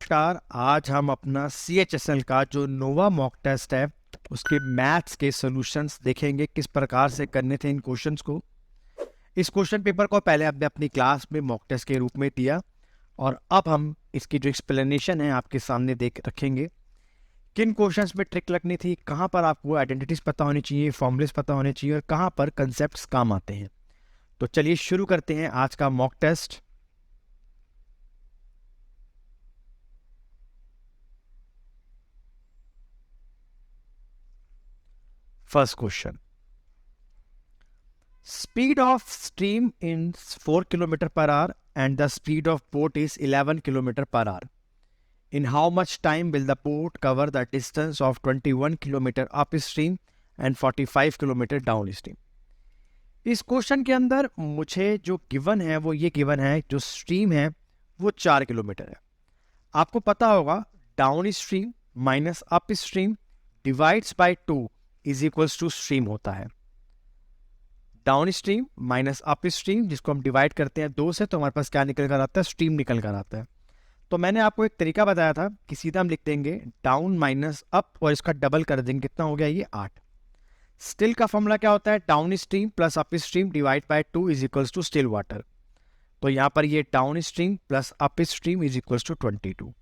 नमस्कार। आज हम अपना CHSL का जो नोवा मॉक टेस्ट है उसके मैथ्स के सॉल्यूशंस देखेंगे, किस प्रकार से करने थे इन क्वेश्चंस को। इस क्वेश्चन पेपर को पहले हमने अपनी क्लास में मॉक टेस्ट के रूप में दिया और अब हम इसकी जो एक्सप्लेनेशन है आपके सामने देख रखेंगे। किन क्वेश्चंस में ट्रिक लगनी थी, कहाँ पर आपको आइडेंटिटीज पता होनी चाहिए, फॉर्मूलेस पता होने चाहिए और कहाँ पर कंसेप्ट काम आते हैं। तो चलिए शुरू करते हैं आज का mock test. First question, speed of stream is 4 km per hour and the speed of boat is 11 km per hour. In how much time will the boat cover the distance of 21 km upstream and 45 km downstream? इस question के अंदर मुझे जो given है वो ये given है, जो स्ट्रीम है वो 4 किलोमीटर है। आपको पता होगा down stream minus up stream divides by 2 is equals to stream होता है। Down stream minus up stream जिसको हम डिवाइड करते हैं 2 से, तो हमारे पास क्या निकल कर आता है, स्ट्रीम निकल कर आता है। तो मैंने आपको एक तरीका बताया था कि सीधा हम लिख देंगे डाउन माइनस अप और इसका डबल कर देंगे, कितना हो गया ये 8। स्टिल का फॉर्मूला क्या होता है, down stream plus up stream divide by 2 is equals to still water. तो यहाँ पर ये down stream plus up stream is equals to 22।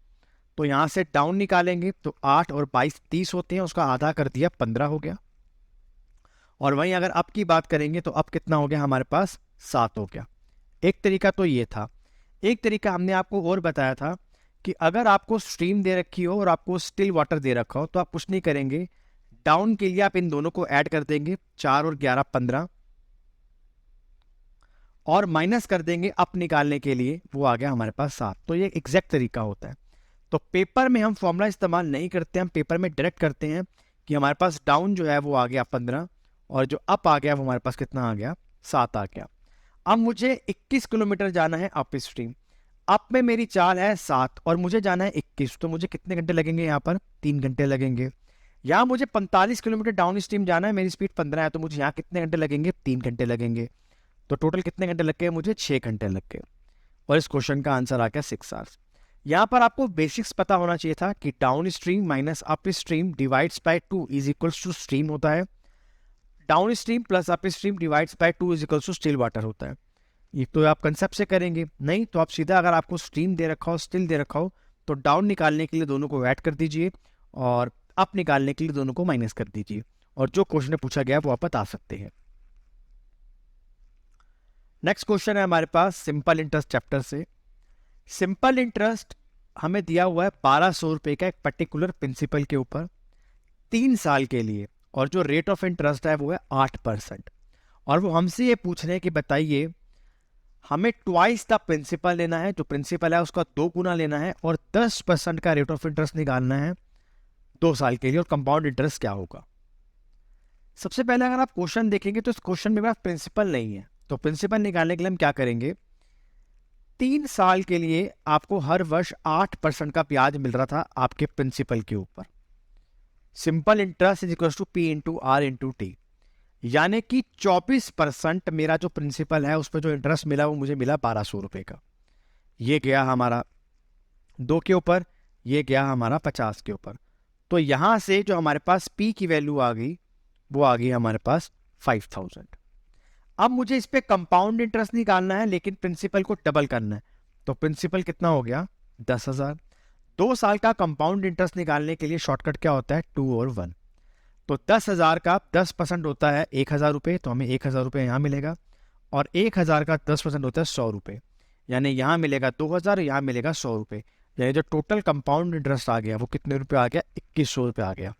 तो यहाँ से डाउन निकालेंगे तो 8 और 22 30 होते हैं, उसका आधा कर दिया 15 हो गया। और वहीं अगर अप की बात करेंगे तो अप कितना हो गया हमारे पास 7 हो गया। एक तरीका तो ये था। एक तरीका हमने आपको और बताया था कि अगर आपको स्ट्रीम दे रखी हो और आपको स्टिल वाटर दे रखा हो तो आप कुछ नहीं करेंगे, डाउन के लिए आप इन दोनों को ऐड कर देंगे, 4 और 11 15, और माइनस कर देंगे अप निकालने के लिए, वो आ गया हमारे पास 7। तो ये एग्जैक्ट तरीका होता है। तो पेपर में हम फॉर्मूला इस्तेमाल नहीं करते, हम पेपर में डायरेक्ट करते हैं कि हमारे पास डाउन जो है वो आ गया 15 और जो अप आ गया वो हमारे पास कितना आ गया, 7 आ गया। अब मुझे 21 किलोमीटर जाना है अप स्ट्रीम। अप में मेरी चाल है 7 और मुझे जाना है 21, तो मुझे कितने घंटे लगेंगे, यहाँ पर 3 घंटे लगेंगे। यहाँ मुझे 45 किलोमीटर डाउन स्ट्रीम जाना है, मेरी स्पीड 15 है, तो मुझे यहाँ कितने घंटे लगेंगे, 3 घंटे लगेंगे। तो टोटल कितने घंटे लग गए, मुझे 6 घंटे लग गए। और इस क्वेश्चन का आंसर आ गया 6 आवर्स। यहाँ पर आपको बेसिक्स पता होना चाहिए था कि down stream minus up stream divides by 2 is equals to stream होता है, down stream plus up stream divides by 2 is equals to still water होता है। ये तो आप कंसेप्ट से करेंगे, नहीं तो आप सीधा अगर आपको स्ट्रीम दे रखा हो स्टिल दे रखा हो तो डाउन निकालने के लिए दोनों को ऐड कर दीजिए और अप निकालने के लिए दोनों को माइनस कर दीजिए, और जो क्वेश्चन पूछा गया वो आप बता सकते हैं। नेक्स्ट क्वेश्चन है हमारे पास सिंपल इंटरेस्ट चैप्टर से। सिंपल इंटरेस्ट हमें दिया हुआ है 1200 रुपए का एक पर्टिकुलर प्रिंसिपल के ऊपर 3 साल के लिए, और जो रेट ऑफ इंटरेस्ट है वो है 8%। और वो हमसे ये पूछ रहे हैं कि बताइए हमें ट्वाइस द प्रिंसिपल लेना है, जो प्रिंसिपल है उसका 2 गुना लेना है और 10% का रेट ऑफ इंटरेस्ट निकालना है 2 साल के लिए, और कंपाउंड इंटरेस्ट क्या होगा। सबसे पहले अगर आप क्वेश्चन देखेंगे तो इस क्वेश्चन में पास प्रिंसिपल नहीं है, तो प्रिंसिपल निकालने के लिए हम क्या करेंगे, 3 साल के लिए आपको हर वर्ष 8% का ब्याज मिल रहा था आपके प्रिंसिपल के ऊपर। Simple interest is equal to P into R into T, यानी कि 24% मेरा जो प्रिंसिपल है उस पर जो इंटरेस्ट मिला वो मुझे मिला 1200 रुपए का। ये गया हमारा 2 के ऊपर, ये गया हमारा 50 के ऊपर। तो यहां से जो हमारे पास P की वैल्यू आ गई वो आ गई हमारे पास 5000। अब मुझे इस पे कंपाउंड इंटरेस्ट निकालना है लेकिन प्रिंसिपल को डबल करना है, तो प्रिंसिपल कितना हो गया 10,000। 2 साल का कंपाउंड इंटरेस्ट निकालने के लिए शॉर्टकट क्या होता है, 2 और 1। तो 10,000 का 10% होता है 1,000 रुपये, तो हमें 1,000 रुपये यहाँ मिलेगा, और 1,000 का 10% होता है 100 रुपये, यानी यहाँ मिलेगा 2,000, यहाँ मिलेगा 100 रुपये। यानी जो टोटल कंपाउंड इंटरेस्ट आ गया वो कितने रुपये आ गया, 2100 रुपये आ गया।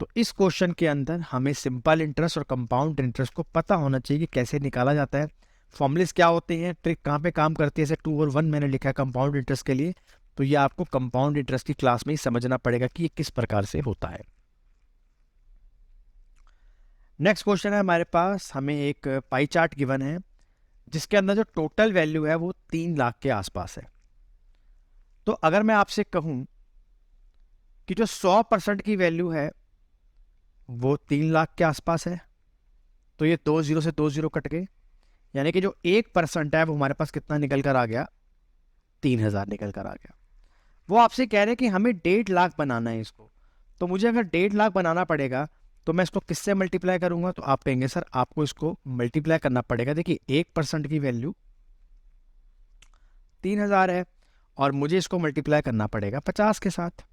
तो इस क्वेश्चन के अंदर हमें सिंपल इंटरेस्ट और कंपाउंड इंटरेस्ट को पता होना चाहिए कि कैसे निकाला जाता है, फॉर्मूलेस क्या होते हैं, ट्रिक कहाँ पे काम करती है। जैसे 2 और 1 मैंने लिखा है कंपाउंड इंटरेस्ट के लिए, तो ये आपको कंपाउंड इंटरेस्ट की क्लास में ही समझना पड़ेगा कि ये किस प्रकार से होता है। नेक्स्ट क्वेश्चन है हमारे पास, हमें एक पाई चार्ट गिवन है जिसके अंदर जो टोटल वैल्यू है वो 3 लाख के आसपास है। तो अगर मैं आपसे कहूं कि जो 100% की वैल्यू है वो 3 लाख के आसपास है, तो ये 2 0 से 2 0 कट गए, यानी कि जो 1% है वो हमारे पास कितना निकल कर आ गया, 3,000 निकल कर आ गया। वो आपसे कह रहे हैं कि हमें 1.5 लाख बनाना है इसको। तो मुझे अगर 1.5 लाख बनाना पड़ेगा तो मैं इसको किससे मल्टीप्लाई करूंगा? तो आप कहेंगे सर आपको इसको मल्टीप्लाई करना पड़ेगा। देखिए 1% की वैल्यू 3,000 है और मुझे इसको मल्टीप्लाई करना पड़ेगा 50 के साथ,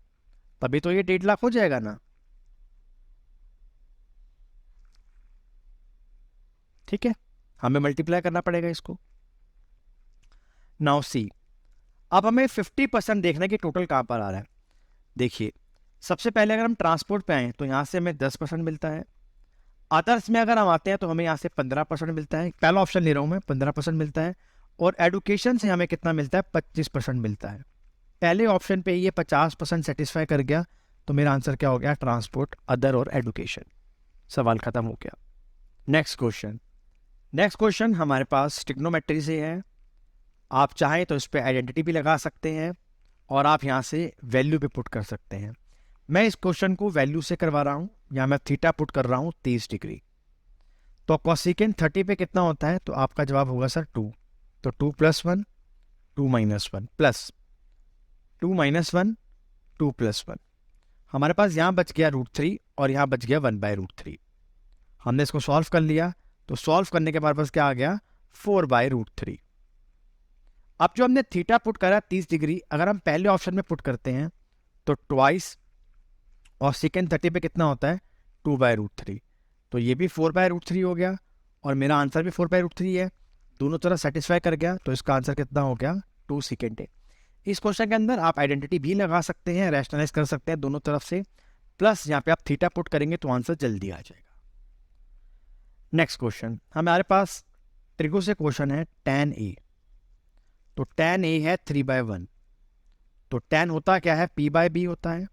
तभी तो ये 1.5 लाख हो जाएगा ना। ठीक है, हमें मल्टीप्लाई करना पड़ेगा इसको। नाउ सी, अब हमें 50% देखना है कि टोटल कहां पर आ रहा है। देखिए सबसे पहले अगर हम ट्रांसपोर्ट पे आए तो यहां से हमें 10% मिलता है। अदर्स में अगर हम आते हैं तो हमें यहाँ से 15% मिलता है। पहला ऑप्शन ले रहा हूं मैं, 15% मिलता है। और एडुकेशन से हमें कितना मिलता है? 25% मिलता है। पहले ऑप्शन पे ये 50% सेटिस्फाई कर गया, तो मेरा आंसर क्या हो गया? ट्रांसपोर्ट, अदर और एडुकेशन। सवाल खत्म हो गया। Next question. नेक्स्ट क्वेश्चन हमारे पास ट्रिग्नोमेट्री से है। आप चाहें तो इस पर आइडेंटिटी भी लगा सकते हैं और आप यहाँ से वैल्यू भी पुट कर सकते हैं। मैं इस क्वेश्चन को वैल्यू से करवा रहा हूँ, या मैं थीटा पुट कर रहा हूँ 30 डिग्री। तो कॉसिकेंट 30 पे कितना होता है? तो आपका जवाब होगा सर 2। तो 2 + 1, 2 - 1 प्लस 2 - 1, 2 + 1। हमारे पास यहाँ बच गया √3 और यहाँ बच गया 1/√3। हमने इसको सॉल्व कर लिया, तो सॉल्व करने के बाद बस क्या आ गया? 4/√3। अब जो हमने थीटा पुट करा 30 डिग्री, अगर हम पहले ऑप्शन में पुट करते हैं तो ट्वाइस, और सेकेंड 30 पे कितना होता है? 2/√3। तो ये भी 4/√3 हो गया और मेरा आंसर भी 4/√3 है। दोनों तरफ सेटिस्फाई कर गया, तो इसका आंसर कितना हो गया? 2 सेकेंड है। इस क्वेश्चन के अंदर आप आइडेंटिटी भी लगा सकते हैं, रैशनलाइज कर सकते हैं दोनों तरफ से, प्लस यहाँ पे आप थीटा पुट करेंगे तो आंसर जल्दी आ जाएगा। नेक्स्ट क्वेश्चन हमारे पास ट्रिगो से क्वेश्चन है tan a। तो tan a है 3/1। तो tan होता क्या है? p/b होता है।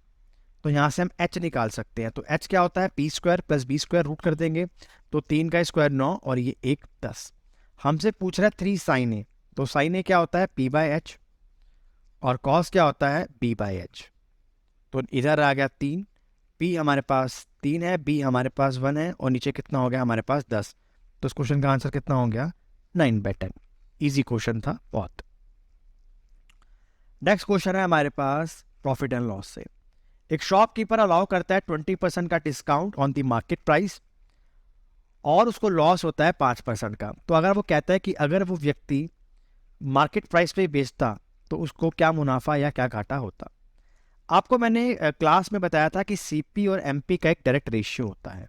तो यहाँ से हम h निकाल सकते हैं। तो h क्या होता है? p² + b² रूट कर देंगे, तो 3 का स्क्वायर 9 और ये 1 10। हमसे पूछ रहा है 3 sin a। तो sin a क्या होता है? p/h, और cos क्या होता है? b/h। तो इधर आ गया 3, p हमारे पास 3 है, b हमारे पास 1 है, और नीचे कितना हो गया हमारे पास? 10। तो इस क्वेश्चन का आंसर कितना हो गया? 9/10। इजी क्वेश्चन था बहुत। नेक्स्ट क्वेश्चन है हमारे पास प्रॉफिट एंड लॉस से। एक शॉपकीपर अलाउ करता है 20% का discount on the market price, और उसको लॉस होता है 5% का। तो अगर वो कहता है कि अगर वो व्यक्ति मार्केट प्राइस पे बेचता तो उसको क्या मुनाफा या क्या घाटा होता? आपको मैंने क्लास में बताया था कि सीपी और एमपी का एक डायरेक्ट रेशियो होता है।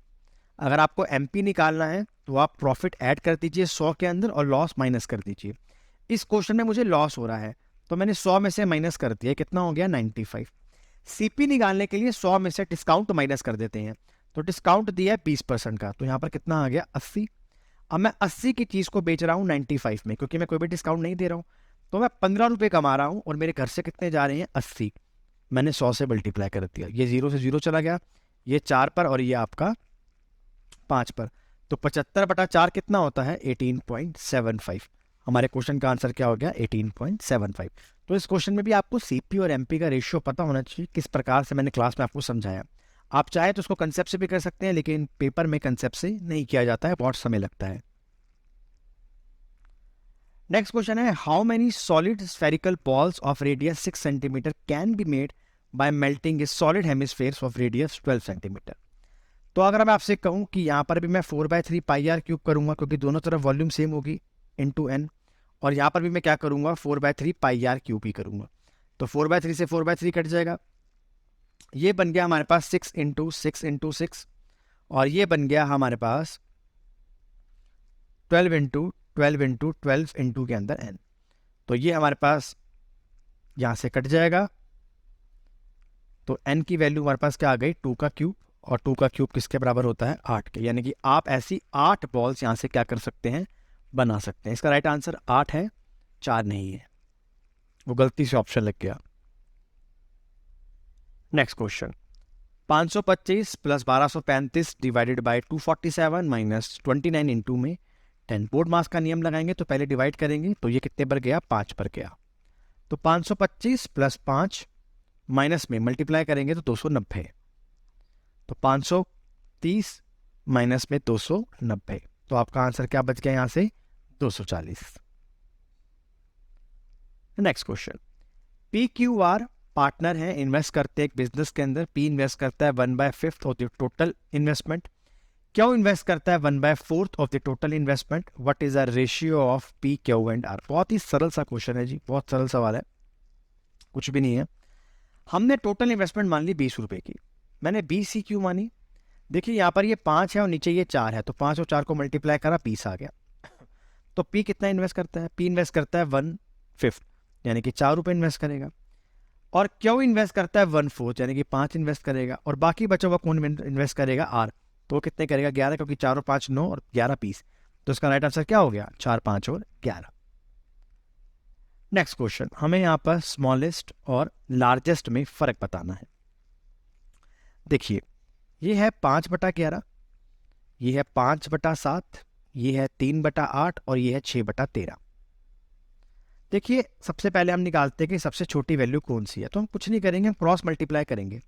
अगर आपको एमपी निकालना है तो आप प्रॉफिट ऐड कर दीजिए 100 के अंदर और लॉस माइनस कर दीजिए। इस क्वेश्चन में मुझे लॉस हो रहा है, तो मैंने 100 में से माइनस कर दिया, कितना हो गया? 95। सीपी निकालने के लिए 100 में से डिस्काउंट माइनस कर देते हैं, तो डिस्काउंट दिया है 20% का, तो यहाँ पर कितना आ गया? 80। अब मैं 80 की चीज़ को बेच रहा हूँ 95 में, क्योंकि मैं कोई भी डिस्काउंट नहीं दे रहा हूँ, तो मैं 15 रुपये कमा रहा हूँ, और मेरे घर से कितने जा रहे हैं? 80। मैंने 100 से मल्टीप्लाई कर दिया, ये 0 से 0 चला गया, ये 4 पर और ये आपका 5 पर। तो 75/4 कितना होता है? 18.75। हमारे क्वेश्चन का आंसर क्या हो गया? 18.75। तो इस क्वेश्चन में भी आपको सीपी और एमपी का रेशियो पता होना चाहिए, किस प्रकार से मैंने क्लास में आपको समझाया। आप चाहे तो उसको कंसेप्ट से भी कर सकते हैं, लेकिन पेपर में कंसेप्ट से नहीं किया जाता है, बहुत समय लगता है। नेक्स्ट क्वेश्चन है how many solid spherical balls of radius 6 centimetre can be made by melting A solid hemispheres of radius 12 centimetre. तो अगर मैं आपसे कहूँ कि यहाँ पर भी मैं 4/3 πr³ करूँगा, क्योंकि दोनों तरफ वॉल्यूम सेम होगी, इंटू n, और यहाँ पर भी मैं क्या करूँगा? 4/3 πr³ ही करूँगा। तो 4/3 से 4/3 कट जाएगा, ये बन गया हमारे पास 6 × 6 × 6, और ये बन गया हमारे पास 12 × 12 × 12 इंटू के अंदर n। तो ये हमारे पास यहाँ से कट जाएगा, तो n की वैल्यू हमारे पास क्या आ गई? 2 का क्यूब, और 2 का क्यूब किसके बराबर होता है? 8 के। यानी कि आप ऐसी 8 बॉल्स यहाँ से क्या कर सकते हैं? बना सकते हैं। इसका राइट आंसर 8 है, 4 नहीं है, वो गलती से ऑप्शन लग गया। Next question 525 + 1235 divided by 247 minus 29 into में 10। बोर्ड मास का नियम लगाएंगे, तो पहले डिवाइड करेंगे, तो ये कितने पर गया? 5 पर गया। तो 525 + 5 माइनस में मल्टीप्लाई करेंगे तो 290। तो 530 माइनस में 290, तो आपका आंसर क्या बच गया यहाँ से? 240। नेक्स्ट क्वेश्चन PQR पार्टनर हैं, इन्वेस्ट करते हैं एक बिजनेस के अंदर, पी इन्वेस्ट करता है 1/5 ऑफ द टोटल इन्वेस्टमेंट, क्यों इन्वेस्ट करता है 1/4 of the total investment, what is the ratio of P Q and R. बहुत ही सरल सा क्वेश्चन है जी, बहुत सरल सवाल है, कुछ भी नहीं है। हमने टोटल इन्वेस्टमेंट मान ली 20 रुपए की, मैंने 20 ही क्यों मानी, देखिए यहाँ पर ये 5 है और नीचे ये 4 है, तो 5 और 4 को मल्टीप्लाई करा 20 आ गया। तो पी कितना इन्वेस्ट करता है, पी इन्वेस्ट करता है 1/5 यानी कि 4 रुपये इन्वेस्ट करेगा, और क्यों इन्वेस्ट करता है 1/4 यानी कि 5 इन्वेस्ट करेगा, और बाकी बचा हुआ कौन इन्वेस्ट करेगा, आर, तो कितने करेगा 11, क्योंकि 4 और 5 9 और 11 20, तो इसका राइट आंसर क्या हो गया 4 5 और 11। नेक्स्ट क्वेश्चन, हमें यहाँ पर स्मॉलेस्ट और लार्जेस्ट में फर्क बताना है। देखिए ये है 5/11, ये है 5/7, ये है 3/8 और ये है 6/13। देखिए सबसे पहले हम निकालते हैं कि सबसे छोटी वैल्यू कौन सी है, तो हम कुछ नहीं करेंगे, हम क्रॉस मल्टीप्लाई करेंगे।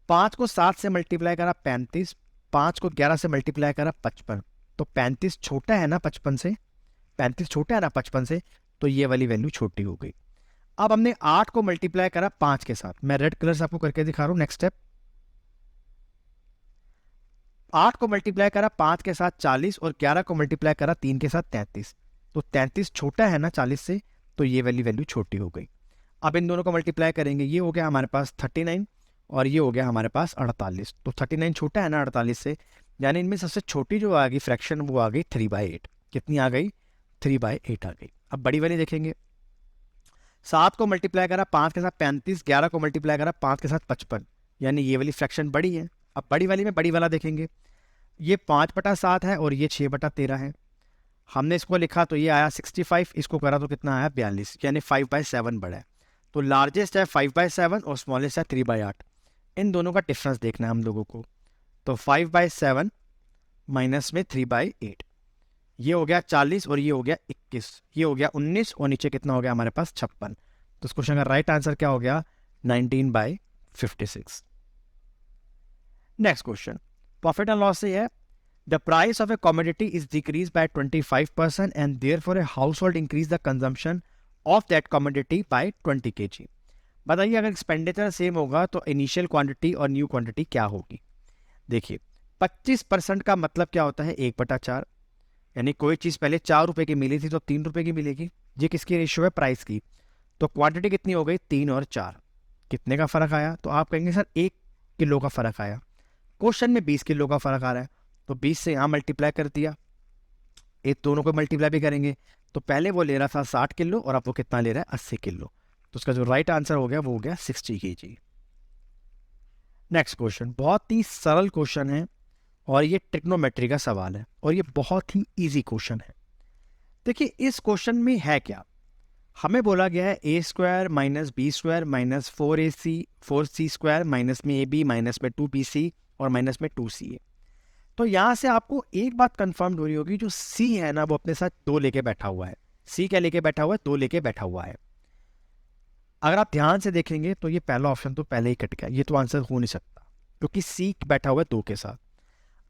5 को 7 से मल्टीप्लाई करा 35, 5 को 11 से मल्टीप्लाई करा 55, तो 35 छोटा है ना 55 से, 35 छोटा है ना 55 से, तो ये वाली वैल्यू छोटी हो गई। अब हमने 8 को मल्टीप्लाई करा 5 के साथ, मैं रेड कलर से आपको करके दिखा रहा हूं। नेक्स्ट स्टेप, 8 को मल्टीप्लाई करा 5 के साथ 40 और 11 को मल्टीप्लाई करा 3 के साथ 33, तो 33 छोटा है ना 40 से, तो ये वाली वैल्यू छोटी हो गई। अब इन दोनों को मल्टीप्लाई करेंगे, ये हो गया हमारे पास 39 और ये हो गया हमारे पास 48, तो 39 छोटा है ना 48 से, यानी इनमें सबसे छोटी जो आ गई फ्रैक्शन वो आ गई 3/8। कितनी आ गई 3/8 आ गई। अब बड़ी वाली देखेंगे, 7 को मल्टीप्लाई करा 5 के साथ 35, 11 को मल्टीप्लाई करा 5 के साथ 55, यानी ये वाली फ्रैक्शन बड़ी है। अब बड़ी वाली में बड़ी वाला देखेंगे, ये 5/7 है और ये 6/13 है, हमने इसको लिखा तो ये आया 65, इसको करा तो कितना आया 42, यानी 5/7 बड़ा है। तो लार्जेस्ट है 5/7 और स्मॉलेस्ट है 3/8, इन दोनों का डिफरेंस देखना है हम लोगों को। तो 5/7 माइनस में 3/8, ये हो गया 40 और ये हो गया 21, ये हो गया 19 और नीचे कितना हो गया हमारे पास 56, तो इस क्वेश्चन का राइट आंसर क्या हो गया 19/56। Next question, profit and loss से है, the price of a commodity is decreased by 25% and therefore a household increase the consumption of that commodity by 20 kg। बताइए अगर एक्सपेंडिचर सेम होगा तो इनिशियल क्वांटिटी और न्यू क्वांटिटी क्या होगी। देखिए 25% का मतलब क्या होता है 1/4, यानी कोई चीज़ पहले 4 रुपए की मिली थी तो 3 रुपए की मिलेगी, ये किसकी रेशियो है प्राइस की, तो क्वांटिटी कितनी हो गई 3 और 4, कितने का फर्क आया, तो आप कहेंगे सर 1 किलो का फर्क आया, क्वेश्चन में 20 किलो का फर्क आ रहा है, तो 20 से यहाँ मल्टीप्लाई कर दिया, एक दोनों को मल्टीप्लाई भी करेंगे, तो पहले वो ले रहा था 60 किलो और अब वो कितना ले रहा है 80 किलो, तो उसका जो राइट आंसर हो गया वो हो गया 60 kg। नेक्स्ट क्वेश्चन, बहुत ही सरल क्वेश्चन है और ये ट्रिग्नोमेट्री का सवाल है और ये बहुत ही इजी क्वेश्चन है। देखिए इस क्वेश्चन में है क्या, हमें बोला गया है a² minus b² minus 4c² minus में ab माइनस में 2bc और माइनस में 2ca। तो यहाँ से आपको एक बात कंफर्म हो रही होगी, जो C है ना वो अपने साथ 2 लेके बैठा हुआ है। C क्या लेके बैठा हुआ है, 2 लेके बैठा हुआ है। अगर आप ध्यान से देखेंगे तो ये पहला ऑप्शन तो पहले ही कट गया, ये तो आंसर हो नहीं सकता क्योंकि C बैठा हुआ है 2 के साथ।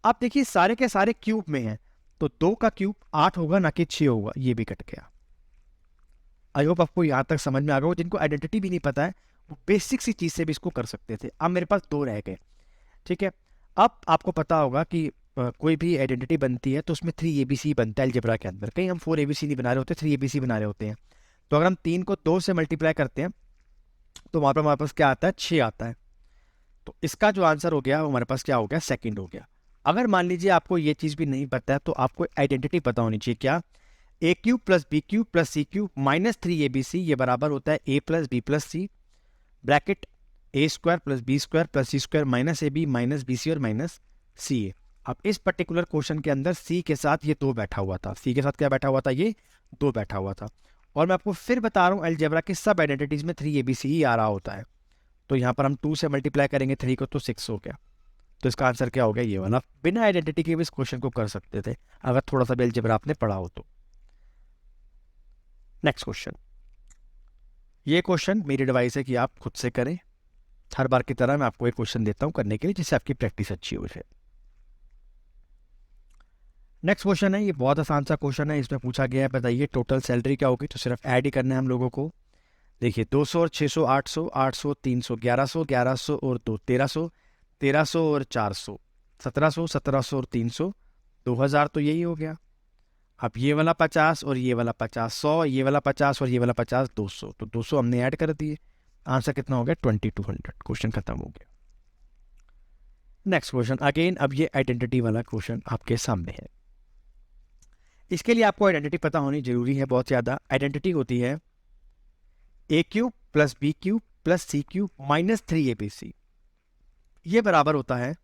आप देखिए सारे के सारे क्यूब में हैं, तो 2 का क्यूब 8 होगा ना कि 6 होगा, ये भी कट गया। आई होप आपको यहाँ तक समझ में आ गया, जिनको आइडेंटिटी भी नहीं पता है वो बेसिक सी चीज़ से भी इसको कर सकते थे। अब मेरे पास 2 रह गए, ठीक है। अब आपको पता होगा कि कोई भी आइडेंटिटी बनती है तो उसमें 3 ABC बनता है अलजेब्रा के अंदर, कहीं हम 4 ABC नहीं बना रहे होते, 3 ABC बना रहे होते हैं। तो अगर हम 3 को 2 से मल्टीप्लाई करते हैं तो वहाँ पर हमारे पास क्या आता है 6 आता है, तो इसका जो आंसर हो गया वो हमारे पास क्या हो गया सेकंड हो गया। अगर मान लीजिए आपको ये चीज़ भी नहीं पता है तो आपको आइडेंटिटी पता होनी चाहिए, क्या a³ + b³ + c³ minus 3abc ये बराबर होता है a + b + c bracket a² + b² + c² minus ab minus bc और माइनस ca। अब इस पर्टिकुलर क्वेश्चन के अंदर C के साथ ये 2 बैठा हुआ था, C के साथ क्या बैठा हुआ था, ये 2 बैठा हुआ था। और मैं आपको फिर बता रहा हूँ अलजेब्रा के सब आइडेंटिटीज में 3abc ही आ रहा होता है। तो यहाँ पर हम 2 से मल्टीप्लाई करेंगे 3 को तो 6 हो गया, तो इसका आंसर क्या हो गया ये वाला। बिना आइडेंटिटी के भी इस क्वेश्चन को कर सकते थे अगर थोड़ा सा भी अलजेब्रा आपने पढ़ा हो तो। नेक्स्ट क्वेश्चन, ये क्वेश्चन मेरी एडवाइस है कि आप खुद से करें, हर बार की तरह मैं आपको एक क्वेश्चन देता हूँ करने के लिए जिससे आपकी प्रैक्टिस अच्छी हो जाए। नेक्स्ट क्वेश्चन है, ये बहुत आसान सा क्वेश्चन है, इसमें पूछा गया है बताइए टोटल सैलरी क्या होगी, तो सिर्फ ऐड ही करना है हम लोगों को। देखिए 200 और 600 800, 800 300 1100, 1100 और 2 1300, 1300 और 400 1700, 1700 और 300 2000, तो यही हो गया। अब ये वाला 50 और ये वाला 50 100, ये वाला 50 और ये वाला 50 200, तो 200 हमने ऐड कर दिए। आंसर कितना हो गया 2200। क्वेश्चन खत्म हो गया। नेक्स्ट क्वेश्चन अगेन, अब ये आइडेंटिटी वाला क्वेश्चन आपके सामने है। इसके लिए आपको आइडेंटिटी पता होनी जरूरी है बहुत ज़्यादा। आइडेंटिटी होती है a cube plus b cube plus c cube minus 3abc, ये बराबर होता है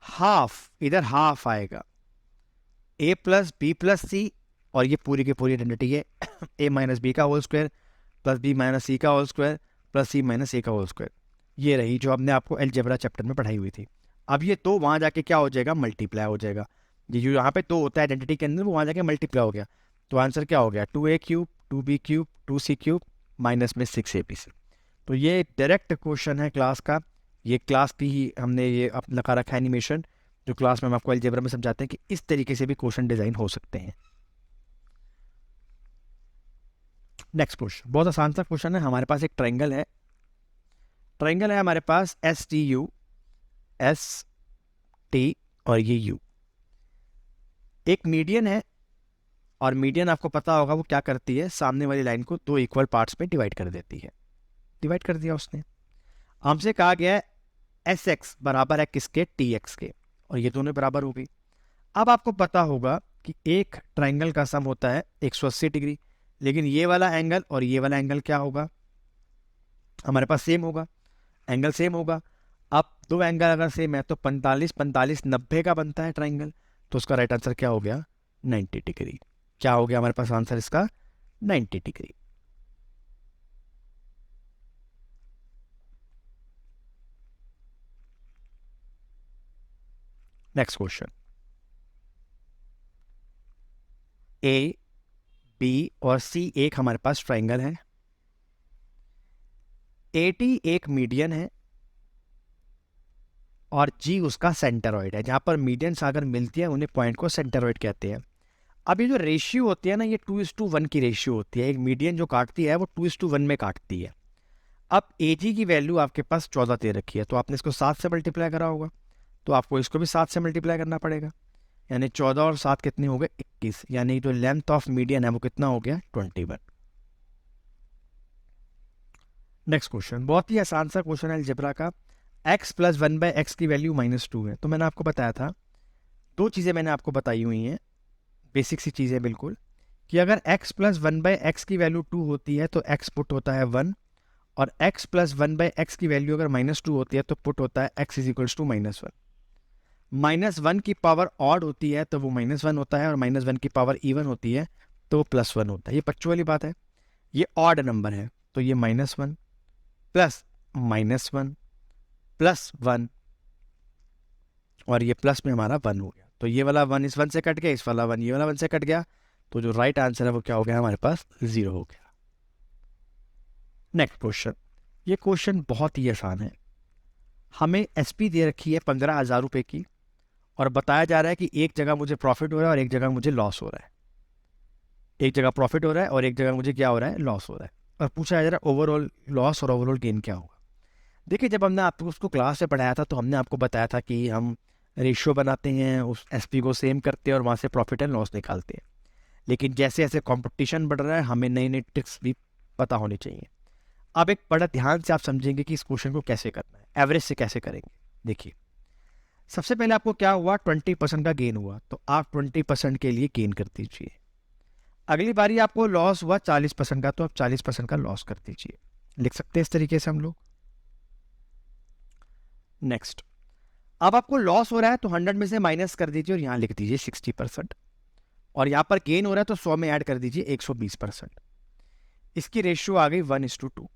हाफ, इधर हाफ आएगा a plus b plus c, और ये पूरी की पूरी आइडेंटिटी है ए माइनस बी का whole square plus b minus c का whole square plus c minus a का होल स्क्वायर। ये रही जो हमने आपको अलजेब्रा चैप्टर में पढ़ाई हुई थी। अब ये तो वहाँ जाके क्या हो जाएगा, मल्टीप्लाई हो जाएगा। ये जो यहाँ पे तो होता है आइडेंटिटी के अंदर, वो वहाँ जाके मल्टीप्लाई हो गया। तो आंसर क्या हो गया 2a cube 2b cube 2c cube minus में 6abc। तो ये डायरेक्ट क्वेश्चन है क्लास का। ये क्लास की ही हमने ये लगा रखा है एनिमेशन, जो क्लास में हम आपको अलजेब्रा में समझाते हैं कि इस तरीके से भी क्वेश्चन डिजाइन हो सकते हैं। नेक्स्ट क्वेश्चन बहुत आसान सा क्वेश्चन है। हमारे पास एक ट्रायंगल है हमारे पास S T U S T और ये यू। एक मीडियन है, और मीडियन आपको पता होगा वो क्या करती है, सामने वाली लाइन को दो इक्वल पार्ट्स में डिवाइड कर देती है। डिवाइड कर दिया उसने। हमसे कहा गया है एस एक्स बराबर है किसके, टी एक्स के, और ये दोनों बराबर हो गई। अब आपको पता होगा कि एक ट्राइंगल का सम होता है 180 डिग्री, लेकिन ये वाला एंगल और ये वाला एंगल क्या होगा, हमारे पास सेम होगा, एंगल सेम होगा। अब दो एंगल अगर सेम है तो 45 45 90 का बनता है ट्राइंगल, तो उसका राइट आंसर क्या हो गया 90 डिग्री। क्या हो गया हमारे पास आंसर इसका 90 degree. Next question, A B और सी एक हमारे पास ट्राइंगल है। एटी एक मीडियन है और जी उसका सेंटरॉइड है। जहां पर मीडियंस अगर मिलती है उन्हें पॉइंट को सेंटरॉइड कहते हैं। अब ये जो रेशियो होती है ना, ये 2:1 की रेशियो होती है। एक मीडियन जो काटती है वो 2:1 में काटती है। अब ए जी की वैल्यू आपके पास 14 दे रखी है, तो आपने इसको 7 से मल्टीप्लाई करा होगा, तो आपको इसको भी 7 से मल्टीप्लाई करना पड़ेगा। यानी 14 और 7 कितने हो गए 21, यानी जो लेंथ ऑफ मीडियन है वो कितना हो गया 21। नेक्स्ट क्वेश्चन बहुत ही आसान सा क्वेश्चन है अलजेब्रा का। x प्लस 1/x की वैल्यू -2 है। तो मैंने आपको बताया था, दो चीज़ें मैंने आपको बताई हुई हैं, बेसिक सी चीज़ें बिल्कुल, कि अगर x प्लस 1/x की वैल्यू 2 होती है तो x पुट होता है 1, और x प्लस 1/x की वैल्यू अगर -2 होती है तो पुट होता है x इज इक्वल्स टू -1। -1 की पावर ऑड होती है तो वो -1 होता है, और -1 की पावर इवन होती है तो वो +1 होता है। ये बच्चों वाली बात है। ये ऑड नंबर है तो ये -1 प्लस -1 प्लस 1, और ये प्लस में हमारा 1 हो गया। तो ये वाला 1 इस 1 से कट गया, इस वाला 1 ये वाला 1 से कट गया, तो जो राइट आंसर है वो क्या हो गया हमारे पास 0 हो गया। नेक्स्ट क्वेश्चन, ये क्वेश्चन बहुत ही आसान है। हमें एसपी दे रखी है 15,000 रुपये की, और बताया जा रहा है कि एक जगह मुझे प्रॉफिट हो रहा है और एक जगह मुझे लॉस हो रहा है। एक जगह प्रॉफिट हो रहा है और एक जगह मुझे क्या हो रहा है, लॉस हो रहा है। और पूछा जा रहा है ओवरऑल लॉस और ओवरऑल गेन क्या होगा। देखिए, जब हमने आपको उसको क्लास में पढ़ाया था तो हमने आपको बताया था कि हम रेशियो बनाते हैं, उस एसपी को सेम करते हैं और वहाँ से प्रॉफिट एंड लॉस निकालते हैं। लेकिन जैसे जैसे कंपटीशन बढ़ रहा है हमें नई नई ट्रिक्स भी पता होनी चाहिए। अब एक बड़ा ध्यान से आप समझेंगे कि इस क्वेश्चन को कैसे करना है, एवरेज से कैसे करेंगे। देखिए, सबसे पहले आपको क्या हुआ 20% का गेन हुआ, तो आप 20% के लिए गेन कर दीजिए। अगली बारी आपको लॉस हुआ 40% का, तो आप 40% का लॉस कर दीजिए। लिख सकते हैं इस तरीके से हम लोग। नेक्स्ट, अब आपको लॉस हो रहा है तो 100 में से माइनस कर दीजिए और यहां लिख दीजिए 60%, और यहां पर गेन हो रहा है तो 100 में ऐड कर दीजिए 120%। इसकी रेशियो आ गई 1:2।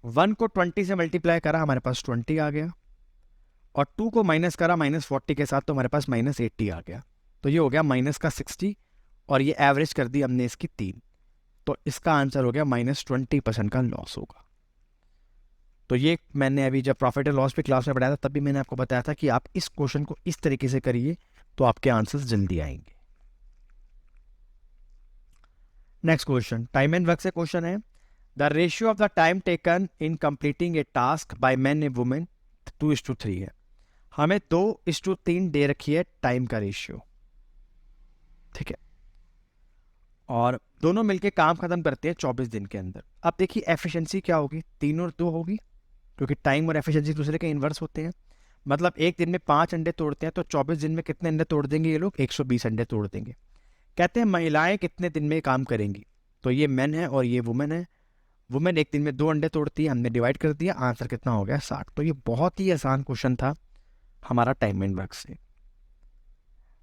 1 को 20 से मल्टीप्लाई करा, हमारे पास 20 आ गया, और 2 को माइनस करा -40 के साथ, तो हमारे पास -80 आ गया। तो ये हो गया -60, और ये एवरेज कर दी हमने इसकी 3, तो इसका आंसर हो गया -20% का लॉस होगा। तो ये मैंने अभी जब प्रॉफिट एंड लॉस पे क्लास में पढ़ाया था तब भी मैंने आपको बताया था कि आप इस क्वेश्चन को इस तरीके से करिए तो आपके आंसर्स जल्दी आएंगे। Next question, time and work से क्वेश्चन है, the ratio of the time taken in completing A task by man A women 2:3 है। हमें 2:3 दे रखी है टाइम का रेशियो, ठीक है, और दोनों मिलके काम खत्म करते हैं 24 दिन के अंदर। अब देखिए एफिशिएंसी क्या होगी, 3 और 2 होगी, क्योंकि टाइम और एफिशिएंसी दूसरे के इन्वर्स होते हैं। मतलब एक दिन में 5 अंडे तोड़ते हैं, तो 24 दिन में कितने अंडे तोड़ देंगे ये लोग, 120 अंडे तोड़ देंगे। कहते हैं महिलाएं कितने दिन में काम करेंगी, तो ये मैन है और ये वुमेन है। वुमेन एक दिन में 2 अंडे तोड़ती है, हमने डिवाइड कर दिया, आंसर कितना हो गया 60। तो ये बहुत ही आसान क्वेश्चन था हमारा टाइम एंड वर्क से।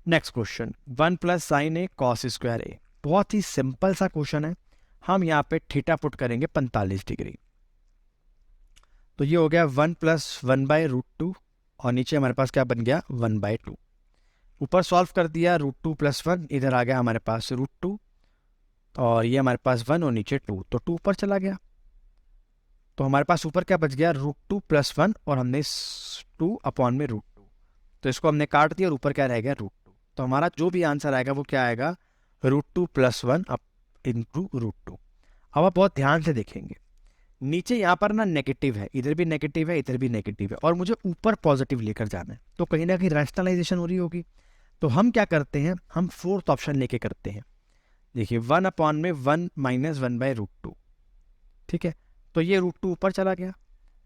नेक्स्ट क्वेश्चन, 1 प्लस साइन ए कॉस स्क्वायर ए, बहुत ही सिंपल सा क्वेश्चन है। हम यहाँ पे थीटा पुट करेंगे 45 डिग्री, तो ये हो गया 1 प्लस 1/√2 और नीचे हमारे पास क्या बन गया 1/2। ऊपर सॉल्व कर दिया, √2 + 1, इधर आ गया हमारे पास √2 और ये हमारे पास 1 और नीचे 2, तो 2 ऊपर चला गया। तो हमारे पास ऊपर क्या बच गया √2 + 1 और हमने 2/√2, तो इसको हमने काट दिया और ऊपर क्या रह गया √2। तो हमारा जो भी आंसर आएगा वो क्या आएगा √2 + 1 × √2। अब आप बहुत ध्यान से देखेंगे, नीचे यहाँ पर ना नेगेटिव है, इधर भी नेगेटिव है, इधर भी नेगेटिव है, और मुझे ऊपर पॉजिटिव लेकर जाना है, तो कहीं ना कहीं रैशनलाइजेशन हो रही होगी। तो हम क्या करते हैं, हम फोर्थ ऑप्शन लेके करते हैं। देखिए 1/(1 - 1/√2), ठीक है, तो ये √2 ऊपर चला गया,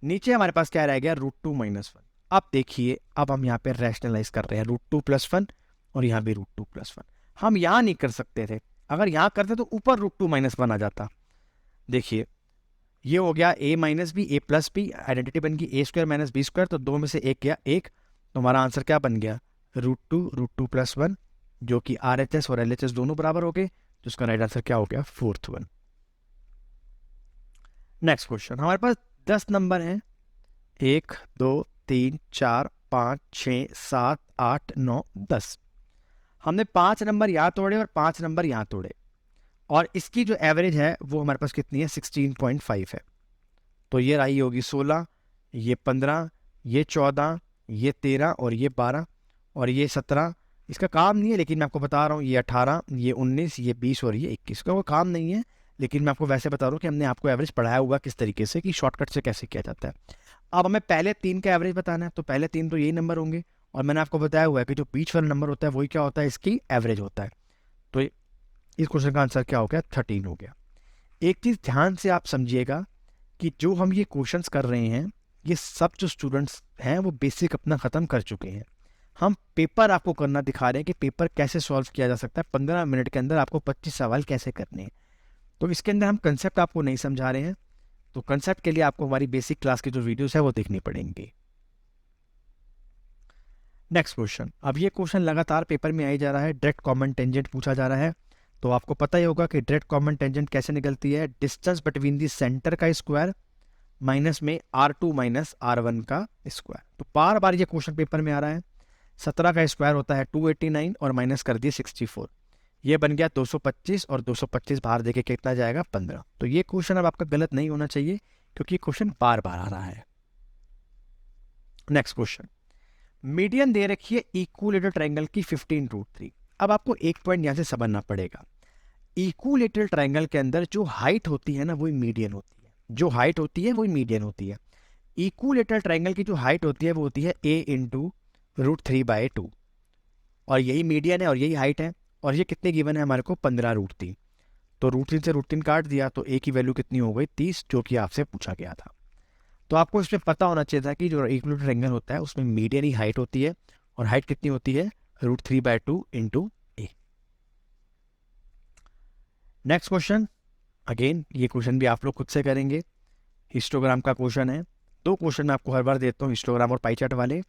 नीचे हमारे पास क्या रह गया √2 - 1। अब देखिए, अब हम यहाँ पे रैशनलाइज कर रहे हैं, √2 + 1 और यहाँ भी √2 + 1। हम यहाँ नहीं कर सकते थे, अगर यहाँ करते तो ऊपर √2 - 1 आ जाता। देखिए ये हो गया a - b, a + b, identity बन गई a² - b², तो दो में से एक गया एक, तो हमारा आंसर क्या बन गया √2 + 1, जो कि RHS और LHS दोनों बराबर हो गए, जिसका राइट आंसर क्या हो गया 4th वन। नेक्स्ट क्वेश्चन, हमारे पास 10 नंबर हैं, 1 2 3 4 5 6 7 8 9 10। हमने 5 नंबर यहाँ तोड़े और 5 नंबर यहाँ तोड़े, और इसकी जो एवरेज है वो हमारे पास कितनी है 16.5 है। तो ये रही होगी 16, ये 15, ये 14, ये 13 और ये 12 और ये 17। इसका काम नहीं है, लेकिन मैं आपको बता रहा हूँ, ये 18, ये 19, ये 20 और ये 21, का वो काम नहीं है, लेकिन मैं आपको वैसे बता रहा हूँ कि हमने आपको एवरेज पढ़ाया हुआ किस तरीके से, कि शॉर्टकट से कैसे किया जाता है। अब हमें पहले 3 का एवरेज बताना है, तो पहले 3 तो यही नंबर होंगे, और मैंने आपको बताया हुआ है कि जो बीच वाला नंबर होता है वही क्या होता है, इसकी एवरेज होता है। तो इस क्वेश्चन का आंसर क्या हो गया 13 हो गया। एक चीज़ ध्यान से आप समझिएगा कि जो हम ये क्वेश्चंस कर रहे हैं, ये सब जो स्टूडेंट्स हैं वो बेसिक अपना ख़त्म कर चुके हैं। हम पेपर आपको करना दिखा रहे हैं कि पेपर कैसे सॉल्व किया जा सकता है, 15 मिनट के अंदर आपको 25 सवाल कैसे करने हैं। तो इसके अंदर हम कंसेप्ट आपको नहीं समझा रहे हैं, तो कंसेप्ट के लिए आपको हमारी बेसिक क्लास की जो वीडियोस है वो देखनी पड़ेंगी। नेक्स्ट क्वेश्चन, अब ये क्वेश्चन लगातार पेपर में आई जा रहा है, डायरेक्ट कॉमन टेंजेंट पूछा जा रहा है। तो आपको पता ही होगा कि डायरेक्ट कॉमन टेंजेंट कैसे निकलती है, डिस्टेंस बिटवीन दी सेंटर का स्क्वायर माइनस में R2 - R1 का स्क्वायर। तो बार बार ये क्वेश्चन पेपर में आ रहा है। 17 का स्क्वायर होता है 289 और माइनस कर दिए 64, ये बन गया 225 और 225 बाहर देके कितना जाएगा 15। तो ये क्वेश्चन अब आपका गलत नहीं होना चाहिए, क्योंकि क्वेश्चन बार बार आ रहा है। नेक्स्ट क्वेश्चन, मीडियन दे रखी है इक्विलेटरल ट्रायंगल की 15√3। अब आपको एक पॉइंट यहाँ से समझना पड़ेगा, इक्विलेटरल ट्रायंगल के अंदर जो हाइट होती है ना वही मीडियन होती है, जो हाइट होती है वही मीडियन होती है। इक्विलेटरल ट्रायंगल की जो हाइट होती है वो होती है a × √3/2, और यही मीडियन है और यही हाइट है, और ये कितने गिवन है हमारे को 15√3। तो √3 से √3 काट दिया तो a की वैल्यू कितनी हो गई 30, जो कि आपसे पूछा गया था। तो आपको इसमें पता होना चाहिए था कि जो इक्विलेटरल ट्रायंगल होता है उसमें मीडियन ही हाइट होती है, और हाइट कितनी होती है √3/2 × a। नेक्स्ट क्वेश्चन, अगेन ये क्वेश्चन भी आप लोग खुद से करेंगे, हिस्टोग्राम का क्वेश्चन है। 2 क्वेश्चन मैं आपको हर बार देता हूँ, हिस्टोग्राम और पाई चार्ट वाले।